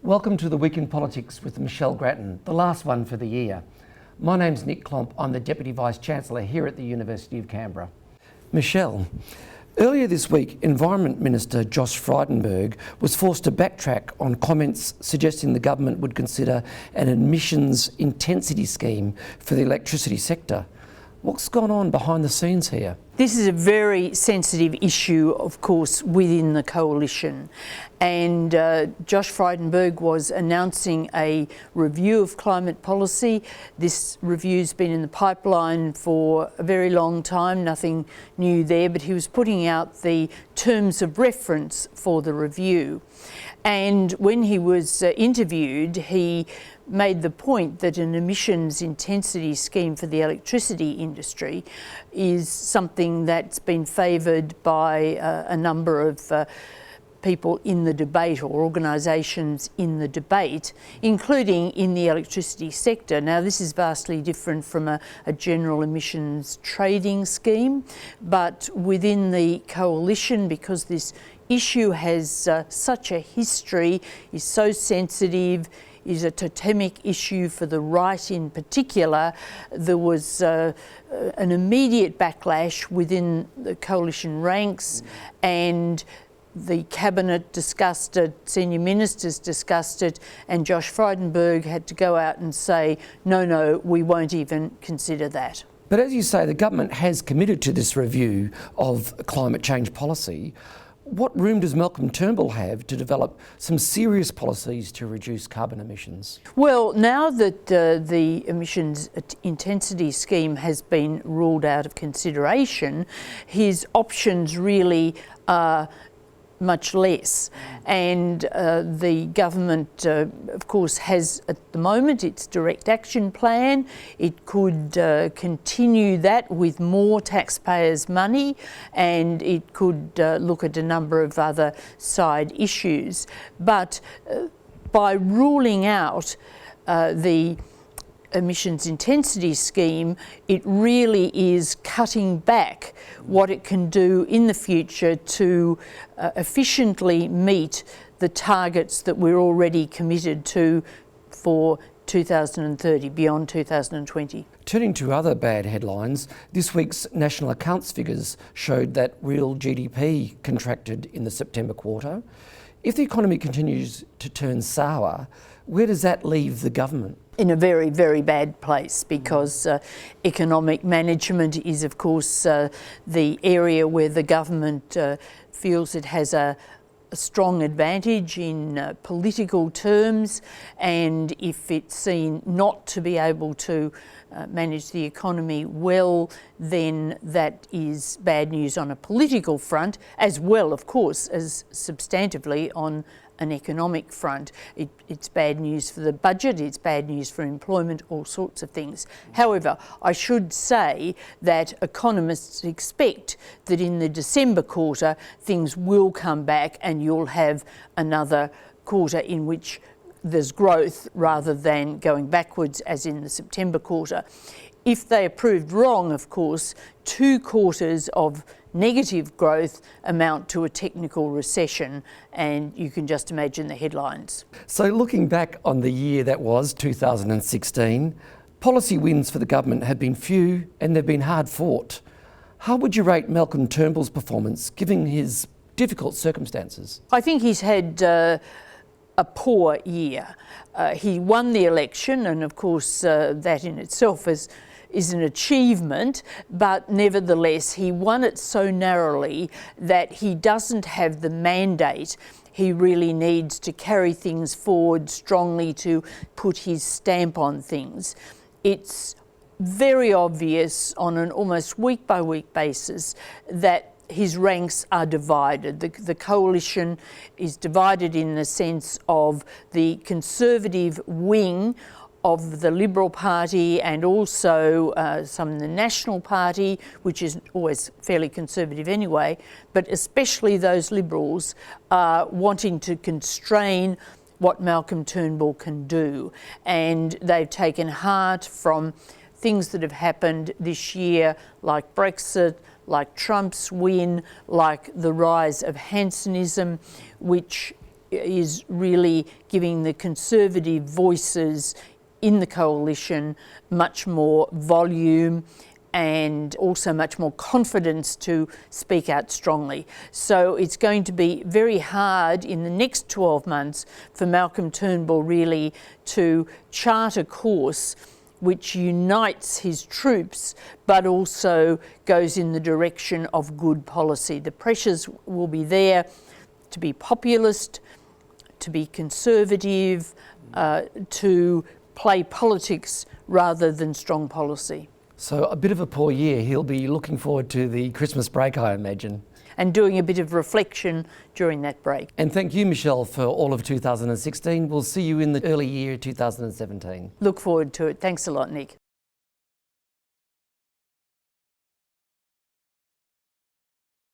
Welcome to the Week in Politics with Michelle Grattan, the last one for the year. My name's Klomp. I'm the Deputy Vice-Chancellor here at the University of Canberra. Michelle, earlier this week, Environment Minister Josh Frydenberg was forced to backtrack on comments suggesting the government would consider an emissions intensity scheme for the electricity sector. What's gone on behind the scenes here? This is a very sensitive issue, of course, within the coalition. And Josh Frydenberg was announcing a review of climate policy. This review's been in the pipeline for a very long time, nothing new there, but he was putting out the terms of reference for the review. And when he was interviewed, he made the point that an emissions intensity scheme for the electricity industry is something that's been favoured by a number of people in the debate, or organisations in the debate, including in the electricity sector. Now, this is vastly different from a general emissions trading scheme, but within the coalition, because this issue has such a history, is so sensitive, is a totemic issue for the right in particular, there was an immediate backlash within the coalition ranks, and the Cabinet discussed it, senior ministers discussed it, and Josh Frydenberg had to go out and say, no, we won't even consider that. But as you say, the government has committed to this review of climate change policy. What room does Malcolm Turnbull have to develop some serious policies to reduce carbon emissions? Well, now that the emissions intensity scheme has been ruled out of consideration, his options really are much less. And the government, of course, has at the moment its direct action plan. It could continue that with more taxpayers' money, and it could look at a number of other side issues. But by ruling out the emissions intensity scheme, it really is cutting back what it can do in the future to efficiently meet the targets that we're already committed to for 2030, beyond 2020. Turning to other bad headlines, this week's national accounts figures showed that real GDP contracted in the September quarter. If the economy continues to turn sour, where does that leave the government? In a very, very bad place, because economic management is, of course, the area where the government feels it has a strong advantage in political terms, and if it's seen not to be able to manage the economy well, then that is bad news on a political front, as well, of course, as substantively on an economic front. It's bad news for the budget, it's bad news for employment, all sorts of things. However, I should say that economists expect that in the December quarter things will come back, and you'll have another quarter in which there's growth rather than going backwards as in the September quarter. If they are proved wrong, of course, 2 quarters of negative growth amount to a technical recession, and you can just imagine the headlines. So looking back on the year that was 2016, policy wins for the government have been few and they've been hard fought. How would you rate Malcolm Turnbull's performance given his difficult circumstances? I think he's had a poor year. He won the election, and of course that in itself is an achievement, but nevertheless he won it so narrowly that he doesn't have the mandate he really needs to carry things forward strongly, to put his stamp on things. It's very obvious on an almost week-by-week basis that his ranks are divided. The coalition is divided in the sense of the Conservative wing of the Liberal Party, and also some in the National Party, which is always fairly conservative anyway, but especially those Liberals are wanting to constrain what Malcolm Turnbull can do. And they've taken heart from things that have happened this year, like Brexit, like Trump's win, like the rise of Hansonism, which is really giving the Conservative voices in the coalition much more volume and also much more confidence to speak out strongly. So it's going to be very hard in the next 12 months for Malcolm Turnbull really to chart a course which unites his troops but also goes in the direction of good policy. The pressures will be there to be populist, to be conservative, to play politics rather than strong policy. So a bit of a poor year. He'll be looking forward to the Christmas break, I imagine. And doing a bit of reflection during that break. And thank you, Michelle, for all of 2016. We'll see you in the early year 2017. Look forward to it. Thanks a lot, Nick.